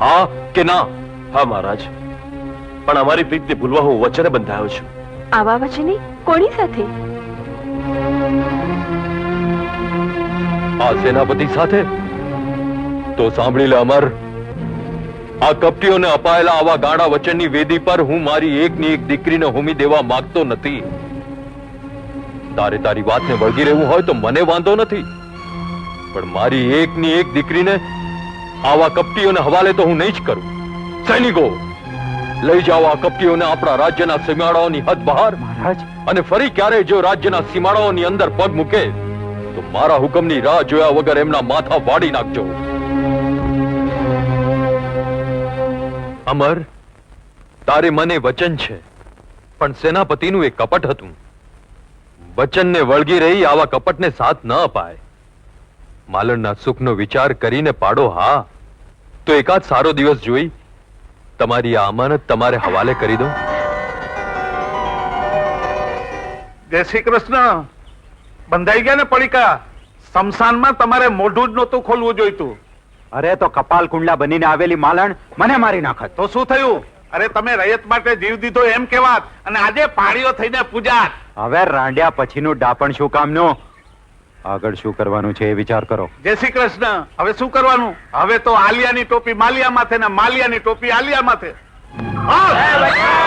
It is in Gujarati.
હા કે ના? હા મહારાજ, પણ અમારી પ્રીતને ભૂલવા હું વચને બંધાયો છું. આવા વચને કોની સાથે? આ સેનાપતિ સાથે. તો સાંભળી લે અમર, આ કપટીઓને અપાયેલા આવા ગાળા વચનની વેદી પર હું મારી એકની એક દીકરીને હોમી દેવા માંગતો નથી. તારે તારી વાતને વળગી રહેવું હોય તો મને વાંધો નથી, પણ મારી એકની એક દીકરીને આવા કપટીઓને હવાલે તો હું નહીં જ કરું. સૈનિકો, લઈ જાઓ આ કપટીઓને આપણા રાજ્યના સીમાડાઓની હદ બહાર. મહારાજ, અને ફરી ક્યારે જો રાજ્યના સીમાડાઓની અંદર પગ મૂકે તો મારા હુકમની રાહ જોયા વગર એમના માથા વાડી નાખજો. અમર, તારે મને વચન છે, પણ સેનાપતિનું એક કપટ હતું. વચનને વળગી રહી આવા કપટને સાથ ન અપાય. માલણના સુખનો વિચાર કરીને પાડો હા, તો એકાદ સારો દિવસ જોઈ તમારી આ અમાનત તમારે હવાલે કરી દઉં. જય શ્રી કૃષ્ણ. બંધાઈ ગયા ને પડીકા? સ્મશાનમાં તમારે મોઢું જ નહોતું ખોલવું જોઈતું. અરે તો કપાલ કુંડલા બનીને આવેલી માલણ મને મારી નાખત. તો શું થયું? અરે તમે રયત માટે જીવ દીધો એમ કેવાત, અને આજે પાડીઓ થઈને પૂજાત. હવે રાંડ્યા પછીનું ડાપણ શું કામનું? આગળ શું કરવાનું છે એ વિચાર કરો. જય શ્રી કૃષ્ણ. હવે શું કરવાનું? હવે તો આલિયાની ટોપી માલિયા માથે ને માલિયાની ટોપી આલિયા માથે. હા!